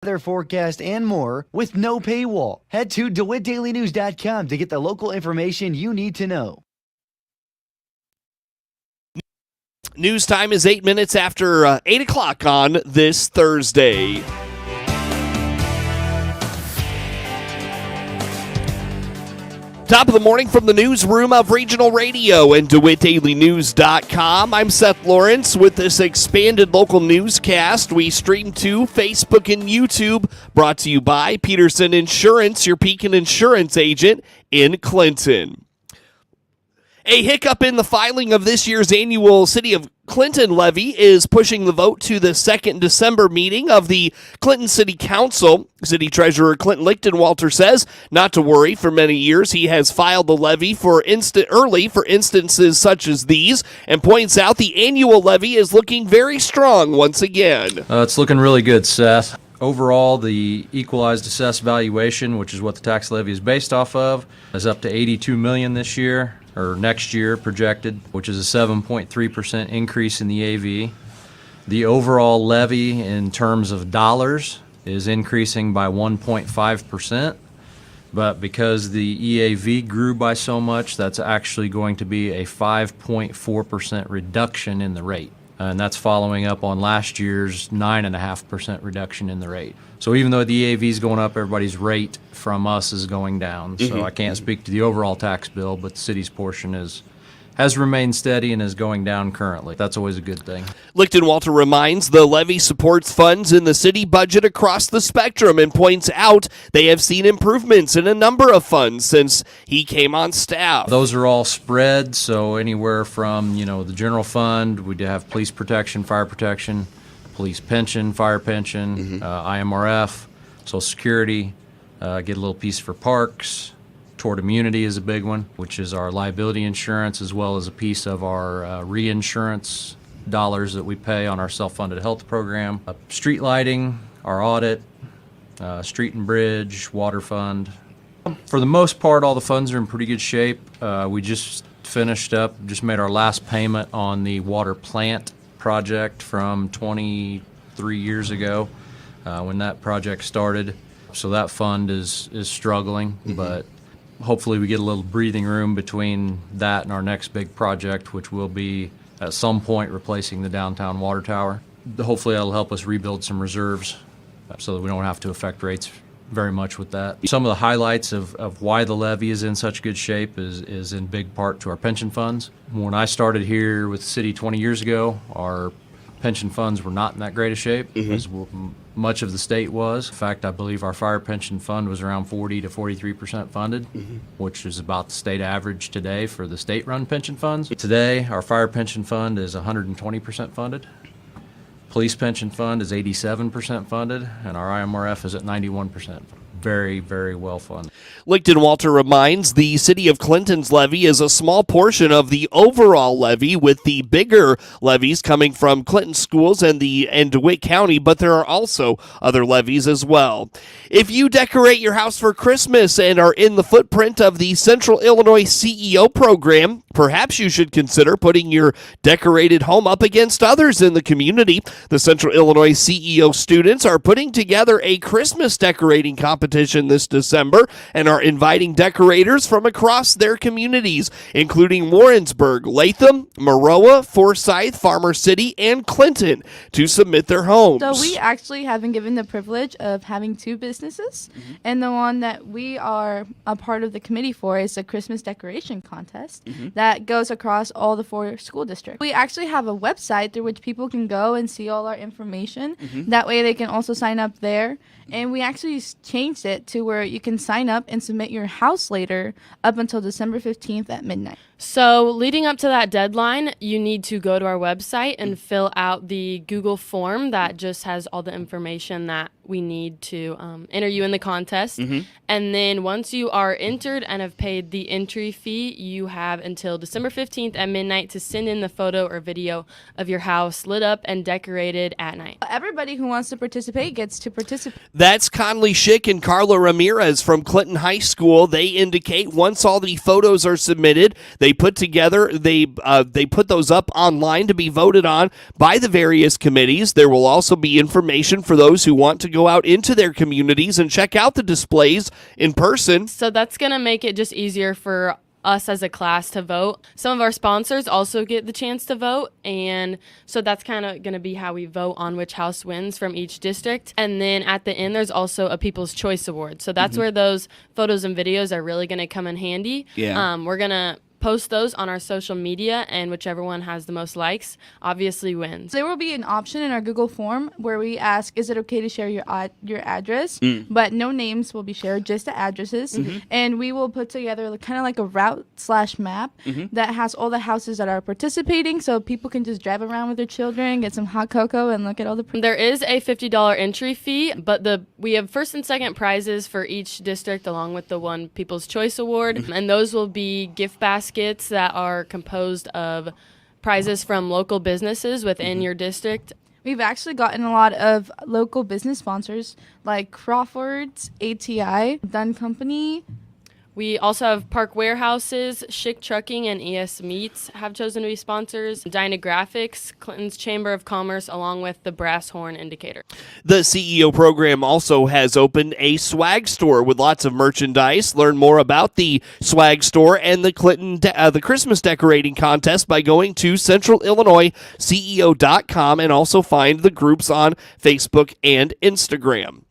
weather forecast, and more with no paywall. Head to DeWittDailyNews.com to get the local information you need to know. News time is 8 minutes after 8 o'clock on this Thursday. Top of the morning from the newsroom of Regional Radio and DeWittDailyNews.com. I'm Seth Lawrence with this expanded local newscast. We stream to Facebook and YouTube, brought to you by Peterson Insurance, your Pekin Insurance agent in Clinton. A hiccup in the filing of this year's annual City of Clinton levy is pushing the vote to the 2nd December meeting of the Clinton City Council. City Treasurer Clinton Lichtenwalter says not to worry. For many years, he has filed the levy early for instances such as these, and points out the annual levy is looking very strong once again. It's looking really good, Seth. Overall, the equalized assessed valuation, which is what the tax levy is based off of, is up to $82 million this year, or next year projected, which is a 7.3% increase in the AV. The overall levy in terms of dollars is increasing by 1.5%, but because the EAV grew by so much, that's actually going to be a 5.4% reduction in the rate. And that's following up on last year's 9.5% reduction in the rate. So even though the EAV is going up, everybody's rate from us is going down. So I can't speak to the overall tax bill, but the city's portion has remained steady and is going down currently. That's always a good thing. Lichtenwalter reminds the levy supports funds in the city budget across the spectrum and points out they have seen improvements in a number of funds since he came on staff. Those are all spread, so anywhere from, the general fund, we do have police protection, fire protection, police pension, fire pension, IMRF, Social Security, get a little piece for parks. Tort immunity is a big one, which is our liability insurance, as well as a piece of our reinsurance dollars that we pay on our self-funded health program. Street lighting, our audit, street and bridge, water fund. For the most part, all the funds are in pretty good shape. We just made our last payment on the water plant project from 23 years ago when that project started. So that fund is struggling, but hopefully we get a little breathing room between that and our next big project, which will be at some point replacing the downtown water tower. Hopefully that'll help us rebuild some reserves so that we don't have to affect rates very much with that. Some of the highlights of why the levy is in such good shape is in big part to our pension funds. When I started here with the city 20 years ago, our pension funds were not in that great a shape, as much of the state was. In fact, I believe our fire pension fund was around 40 to 43% funded, which is about the state average today for the state-run pension funds. Today, our fire pension fund is 120% funded. Police pension fund is 87% funded, and our IMRF is at 91%. Very, very well funded. Lichtenwalter reminds the City of Clinton's levy is a small portion of the overall levy, with the bigger levies coming from Clinton schools and DeWitt County, but there are also other levies as well. If you decorate your house for Christmas and are in the footprint of the Central Illinois CEO program, perhaps you should consider putting your decorated home up against others in the community. The Central Illinois CEO students are putting together a Christmas decorating competition this December and are inviting decorators from across their communities, including Warrensburg, Latham, Maroa, Forsyth, Farmer City, and Clinton, to submit their homes. So we actually have been given the privilege of having two businesses, and the one that we are a part of the committee for is a Christmas decoration contest that goes across all the 4 school districts. We actually have a website through which people can go and see all our information. That way they can also sign up there. And we actually changed it to where you can sign up and submit your house later up until December 15th at midnight. So leading up to that deadline, you need to go to our website and fill out the Google form that just has all the information that we need to enter you in the contest. And then once you are entered and have paid the entry fee, you have until December 15th at midnight to send in the photo or video of your house lit up and decorated at night. Everybody who wants to participate gets to participate. That's Conley Schick and Carla Ramirez from Clinton High School. They indicate once all the photos are submitted, they put those up online to be voted on by the various committees. There will also be information for those who want to go out into their communities and check out the displays in person. So that's going to make it just easier for us as a class to vote. Some of our sponsors also get the chance to vote, and so that's kind of going to be how we vote on which house wins from each district. And then at the end, there's also a People's Choice Award. So that's where those photos and videos are really going to come in handy. Yeah. We're going to post those on our social media, and whichever one has the most likes obviously wins. There will be an option in our Google form where we ask, is it okay to share your address? But no names will be shared, just the addresses. And we will put together kind of like a route/map that has all the houses that are participating, so people can just drive around with their children, get some hot cocoa, and look at all the... There is a $50 entry fee, but we have first and second prizes for each district along with the one People's Choice Award, and those will be gift baskets that are composed of prizes from local businesses within your district. We've actually gotten a lot of local business sponsors like Crawford's, ATI, Dunn Company. We also have Park Warehouses, Schick Trucking, and ES Meats have chosen to be sponsors. Dynagraphics, Clinton's Chamber of Commerce, along with the Brass Horn Indicator. The CEO program also has opened a swag store with lots of merchandise. Learn more about the swag store and the the Christmas decorating contest by going to centralillinoisceo.com and also find the groups on Facebook and Instagram.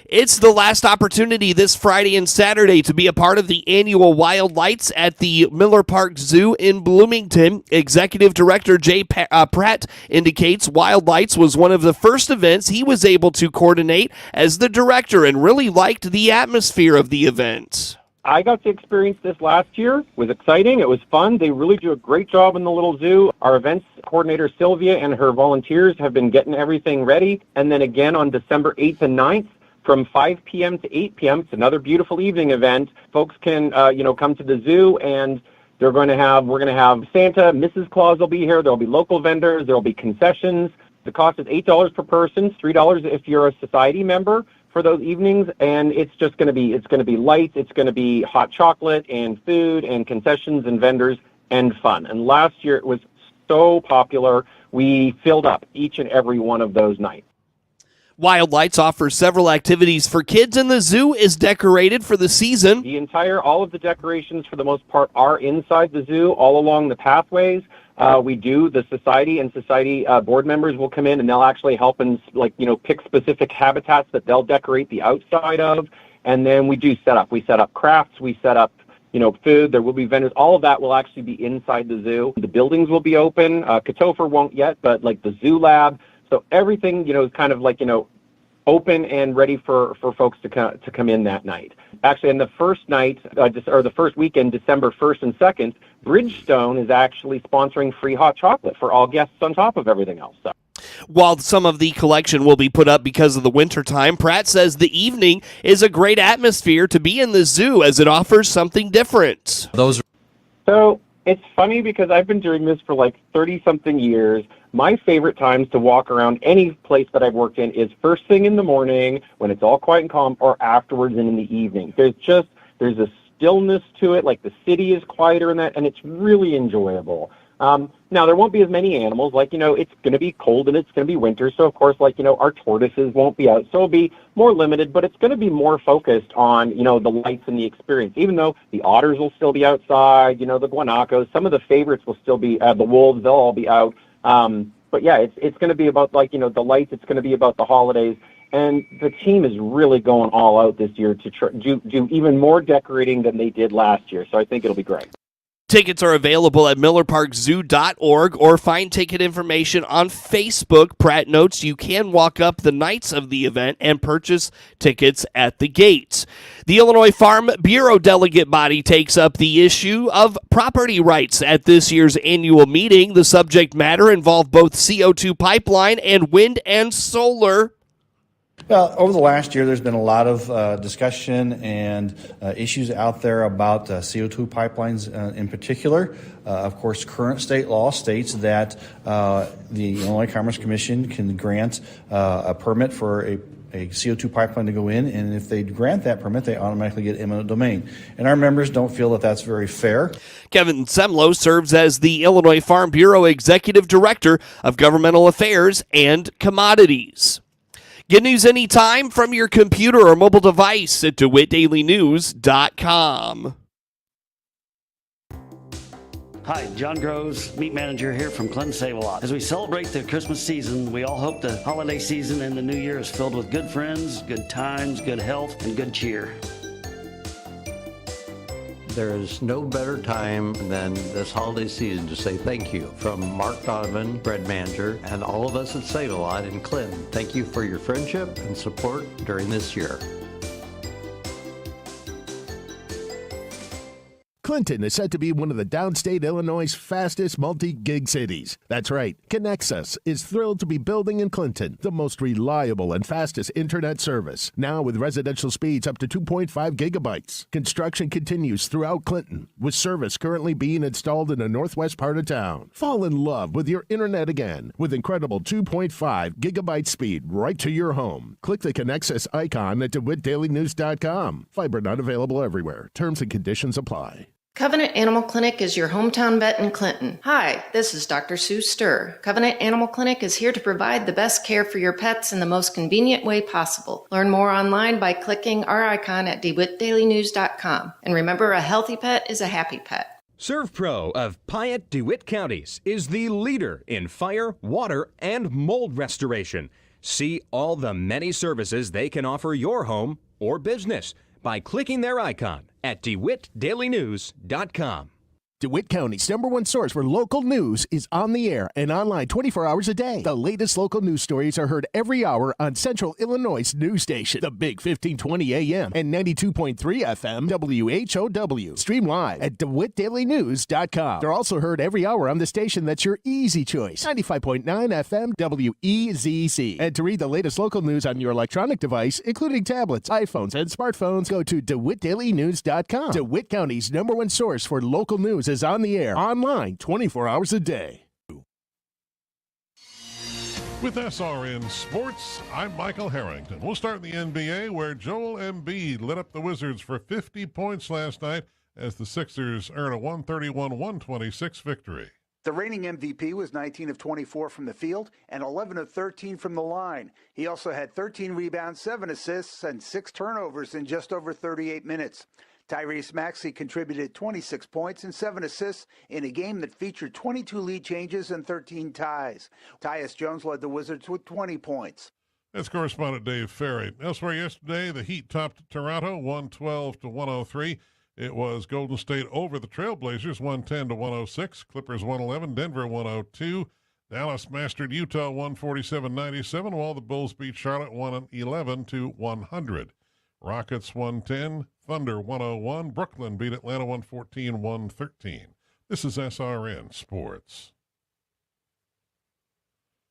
It's the last opportunity this Friday and Saturday to be a part of the annual Wild Lights at the Miller Park Zoo in Bloomington. Executive Director Jay Pratt indicates Wild Lights was one of the first events he was able to coordinate as the director and really liked the atmosphere of the event. I got to experience this last year. It was exciting. It was fun. They really do a great job in the little zoo. Our events coordinator, Sylvia, and her volunteers have been getting everything ready. And then again on December 8th and 9th, from 5 p.m. to 8 p.m. It's another beautiful evening event. Folks can, come to the zoo, and we're going to have Santa, Mrs. Claus will be here. There'll be local vendors. There'll be concessions. The cost is $8 per person, $3 if you're a society member for those evenings. And it's going to be lights. It's going to be hot chocolate and food and concessions and vendors and fun. And last year it was so popular. We filled up each and every one of those nights. Wild Lights offers several activities for kids, and the zoo is decorated for the season. All of the decorations for the most part are inside the zoo, all along the pathways. The society board members will come in and they'll actually help and pick specific habitats that they'll decorate the outside of. And then we do set up. We set up crafts. We set up food. There will be vendors. All of that will actually be inside the zoo. The buildings will be open. Katofer won't yet, but the zoo lab. So everything, is kind of open and ready for folks to come in that night. Actually, in the first night, the first weekend, December 1st and 2nd, Bridgestone is actually sponsoring free hot chocolate for all guests on top of everything else. So. While some of the collection will be put up because of the winter time, Pratt says the evening is a great atmosphere to be in the zoo as it offers something different. So it's funny because I've been doing this for 30-something years. My favorite times to walk around any place that I've worked in is first thing in the morning when it's all quiet and calm, or afterwards and in the evening. There's a stillness to it, the city is quieter in that, and it's really enjoyable. Now, there won't be as many animals. It's going to be cold and it's going to be winter, so of course, our tortoises won't be out, so it'll be more limited, but it's going to be more focused on, the lights and the experience, even though the otters will still be outside, the guanacos, some of the favorites will still be, the wolves, they'll all be out. But yeah, it's going to be about the lights. It's going to be about the holidays, and the team is really going all out this year to do even more decorating than they did last year. So I think it'll be great. Tickets are available at millerparkzoo.org or find ticket information on Facebook. Pratt notes you can walk up the nights of the event and purchase tickets at the gates. The Illinois Farm Bureau delegate body takes up the issue of property rights at this year's annual meeting. The subject matter involved both CO2 pipeline and wind and solar. Well, over the last year, there's been a lot of discussion and issues out there about CO2 pipelines in particular. Of course, current state law states that the Illinois Commerce Commission can grant a permit for a a CO2 pipeline to go in, and if they grant that permit, they automatically get eminent domain. And our members don't feel that that's very fair. Kevin Semlo serves as the Illinois Farm Bureau Executive Director of Governmental Affairs and Commodities. Get news anytime from your computer or mobile device at DeWittDailyNews.com. Hi, John Groves, meat manager here from Clinton Save-A-Lot. As we celebrate the Christmas season, we all hope the holiday season and the new year is filled with good friends, good times, good health, and good cheer. There is no better time than this holiday season to say thank you. From Mark Donovan, bread manager, and all of us at Save-A-Lot in Clinton, thank you for your friendship and support during this year. Clinton is said to be one of the downstate Illinois' fastest multi-gig cities. That's right, Connexus is thrilled to be building in Clinton the most reliable and fastest internet service, now with residential speeds up to 2.5 gigabytes. Construction continues throughout Clinton, with service currently being installed in the northwest part of town. Fall in love with your internet again with incredible 2.5 gigabyte speed right to your home. Click the Connexus icon at DeWittDailyNews.com. Fiber not available everywhere. Terms and conditions apply. Covenant Animal Clinic is your hometown vet in Clinton. Hi, this is Dr. Sue Sturr. Covenant Animal Clinic is here to provide the best care for your pets in the most convenient way possible. Learn more online by clicking our icon at DeWittDailyNews.com. And remember, a healthy pet is a happy pet. ServPro of Piatt DeWitt counties is the leader in fire, water, and mold restoration. See all the many services they can offer your home or business by clicking their icon at DeWittDailyNews.com. DeWitt County's #1 source for local news is on the air and online 24 hours a day. The latest local news stories are heard every hour on Central Illinois' news station, the Big 1520 AM and 92.3 FM WHOW. Stream live at DeWittDailyNews.com. They're also heard every hour on the station that's your easy choice, 95.9 FM WEZC. And to read the latest local news on your electronic device, including tablets, iPhones, and smartphones, go to DeWittDailyNews.com. DeWitt County's #1 source for local news is on the air, online, 24 hours a day. With SRN Sports, I'm Michael Harrington. We'll start in the NBA, where Joel Embiid lit up the Wizards for 50 points last night as the Sixers earn a 131-126 victory. The reigning MVP was 19 of 24 from the field and 11 of 13 from the line. He also had 13 rebounds, 7 assists, and 6 turnovers in just over 38 minutes. Tyrese Maxey contributed 26 points and 7 assists in a game that featured 22 lead changes and 13 ties. Tyus Jones led the Wizards with 20 points. That's correspondent Dave Ferry. Elsewhere yesterday, the Heat topped Toronto 112-103. It was Golden State over the Trailblazers 110-106. Clippers 111, Denver 102. Dallas mastered Utah 147-97, while the Bulls beat Charlotte 111-100. Rockets 110, Thunder 101, Brooklyn beat Atlanta 114-113. This is SRN Sports.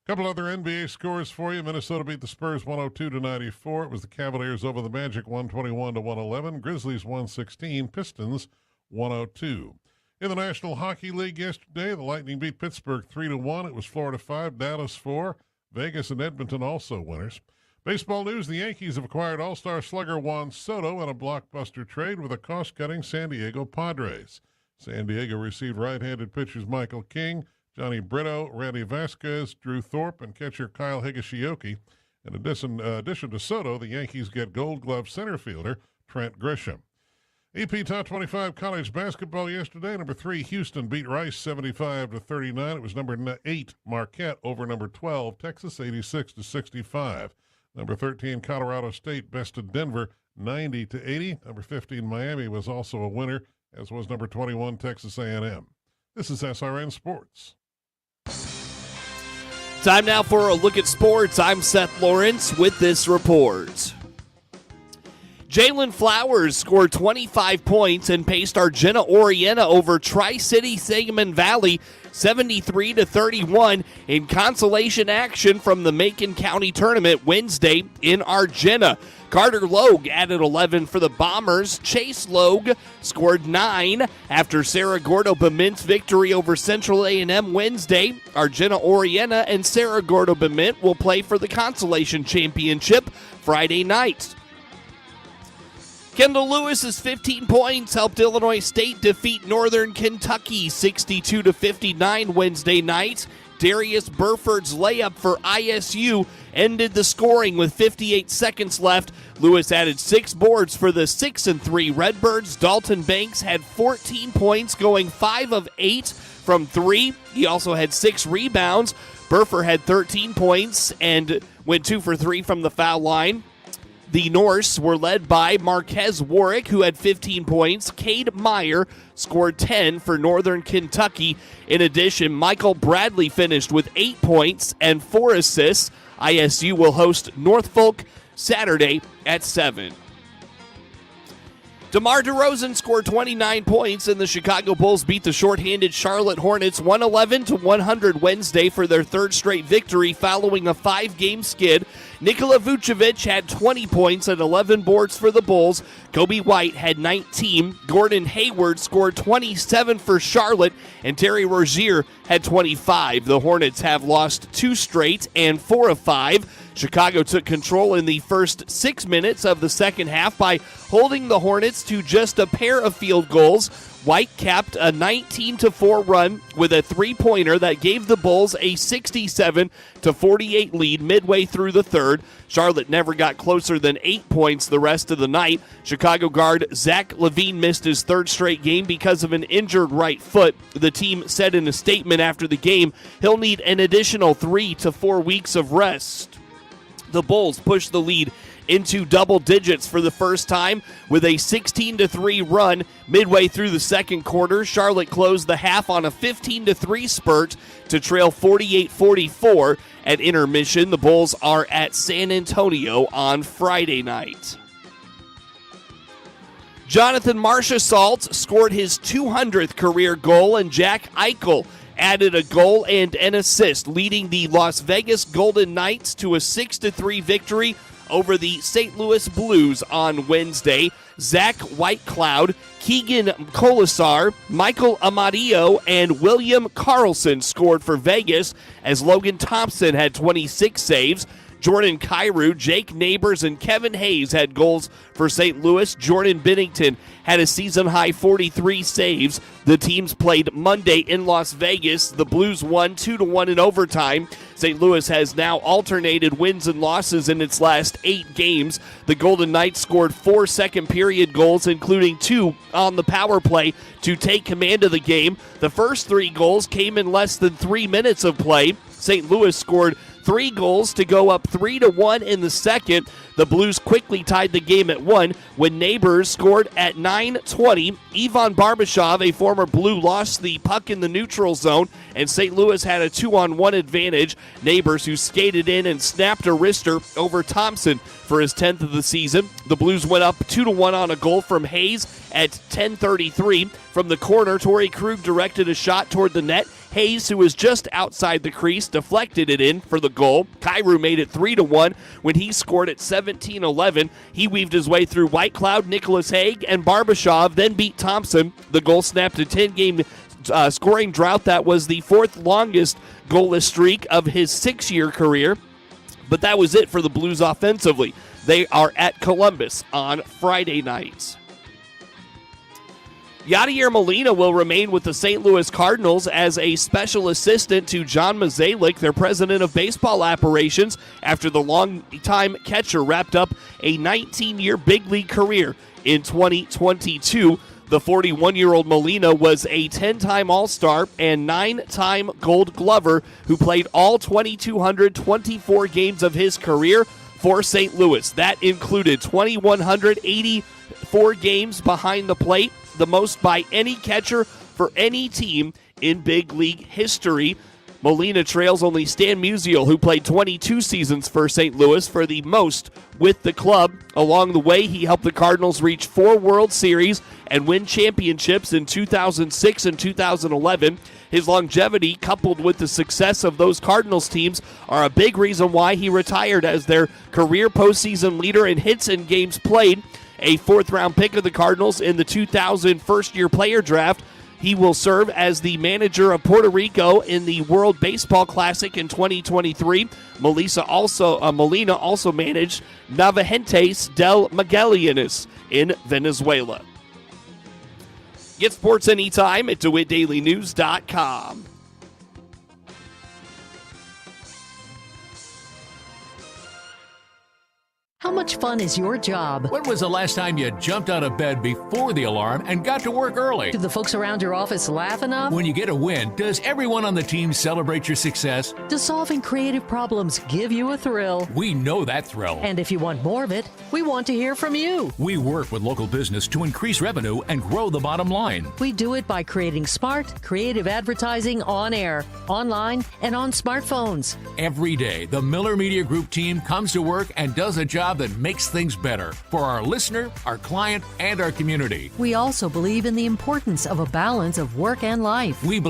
Couple other NBA scores for you. Minnesota beat the Spurs 102-94. It was the Cavaliers over the Magic 121-111. Grizzlies 116, Pistons 102. In the National Hockey League yesterday, the Lightning beat Pittsburgh 3-1. It was Florida 5, Dallas 4. Vegas and Edmonton also winners. Baseball news, the Yankees have acquired all-star slugger Juan Soto in a blockbuster trade with a cost-cutting San Diego Padres. San Diego received right-handed pitchers Michael King, Johnny Brito, Randy Vasquez, Drew Thorpe, and catcher Kyle Higashioka. In addition to Soto, the Yankees get Gold Glove center fielder Trent Grisham. AP Top 25 college basketball yesterday. Number 3, Houston beat Rice 75-39. It was number 8, Marquette over number 12, Texas 86-65. Number 13, Colorado State bested Denver 90-80. Number 15, Miami was also a winner, as was number 21, Texas A&M. This is SRN Sports. Time now for a look at sports. I'm Seth Lawrence with this report. Jalen Flowers scored 25 points and paced Argenta-Oreana over Tri-City Sangamon Valley 73-31 in consolation action from the Macon County Tournament Wednesday in Argenta. Carter Logue added 11 for the Bombers. Chase Logue scored 9 after Sarah Gordo-Bement's victory over Central A&M Wednesday. Argenta-Oreana and Sarah Gordo-Bement will play for the Consolation Championship Friday night. Kendall Lewis's 15 points helped Illinois State defeat Northern Kentucky 62-59 Wednesday night. Darius Burford's layup for ISU ended the scoring with 58 seconds left. Lewis added 6 boards for the 6-3 Redbirds. Dalton Banks had 14 points, going 5 of 8 from 3. He also had 6 rebounds. Burford had 13 points and went 2 for 3 from the foul line. The Norse were led by Marquez Warwick, who had 15 points. Cade Meyer scored 10 for Northern Kentucky. In addition, Michael Bradley finished with 8 points and 4 assists. ISU will host Norfolk Saturday at 7. DeMar DeRozan scored 29 points, and the Chicago Bulls beat the shorthanded Charlotte Hornets 111-100 Wednesday for their third straight victory following a 5-game skid. Nikola Vucevic had 20 points and 11 boards for the Bulls. Kobe White had 19. Gordon Hayward scored 27 for Charlotte, and Terry Rozier had 25. The Hornets have lost 2 straight and 4 of 5. Chicago took control in the first 6 minutes of the second half by holding the Hornets to just a pair of field goals. White capped a 19-4 run with a 3-pointer that gave the Bulls a 67-48 lead midway through the third. Charlotte never got closer than 8 points the rest of the night. Chicago guard Zach LaVine missed his third straight game because of an injured right foot. The team said in a statement after the game he'll need an additional 3 to 4 weeks of rest. The Bulls pushed the lead into double digits for the first time with a 16-3 run midway through the second quarter. Charlotte closed the half on a 15-3 spurt to trail 48-44 at intermission. The Bulls are at San Antonio on Friday night. Jonathan Marchessault scored his 200th career goal, and Jack Eichel added a goal and an assist, leading the Las Vegas Golden Knights to a 6-3 victory over the St. Louis Blues on Wednesday. Zach Whitecloud, Keegan Colasar, Michael Amadio, and William Carlson scored for Vegas, as Logan Thompson had 26 saves. Jordan Kyrou, Jake Neighbors, and Kevin Hayes had goals for St. Louis. Jordan Bennington had a season-high 43 saves. The teams played Monday in Las Vegas. The Blues won 2-1 in overtime. St. Louis has now alternated wins and losses in its last 8 games. The Golden Knights scored 4 second-period goals, including 2 on the power play, to take command of the game. The first 3 goals came in less than 3 minutes of play. St. Louis scored 3 goals to go up 3-1 in the second. The Blues quickly tied the game at 1 when Neighbors scored at 9:20. Ivan Barbashov, a former Blue, lost the puck in the neutral zone, and St. Louis had a 2-on-1 advantage. Neighbors, who skated in and snapped a wrister over Thompson for his 10th of the season. The Blues went up 2-1 on a goal from Hayes at 10:33. From the corner, Torrey Krug directed a shot toward the net. Hayes, who was just outside the crease, deflected it in for the goal. Kyrou made it 3-1 when he scored at 17:11. He weaved his way through Whitecloud, Nicholas Haig, and Barbashov, then beat Thompson. The goal snapped a 10-game scoring drought that was the 4th longest goalless streak of his 6-year career. But that was it for the Blues offensively. They are at Columbus on Friday night. Yadier Molina will remain with the St. Louis Cardinals as a special assistant to John Mazalik, their president of baseball operations, after the longtime catcher wrapped up a 19-year big league career in 2022. The 41-year-old Molina was a 10-time All-Star and 9-time Gold Glover who played all 2,224 games of his career for St. Louis. That included 2,184 games behind the plate, the most by any catcher for any team in big league history. Molina trails only Stan Musial, who played 22 seasons for St. Louis, for the most with the club. Along the way, he helped the Cardinals reach 4 World Series and win championships in 2006 and 2011. His longevity, coupled with the success of those Cardinals teams, are a big reason why he retired as their career postseason leader in hits and games played. A 4th-round pick of the Cardinals in the 2000 first-year player draft, he will serve as the manager of Puerto Rico in the World Baseball Classic in 2023. Molina also managed Navegantes del Magallanes in Venezuela. Get sports anytime at DeWittDailyNews.com. How much fun is your job? When was the last time you jumped out of bed before the alarm and got to work early? Do the folks around your office laugh enough? When you get a win, does everyone on the team celebrate your success? Does solving creative problems give you a thrill? We know that thrill. And if you want more of it, we want to hear from you. We work with local business to increase revenue and grow the bottom line. We do it by creating smart, creative advertising on air, online, and on smartphones. Every day, the Miller Media Group team comes to work and does a job that makes things better for our listener, our client, and our community. We also believe in the importance of a balance of work and life. We believe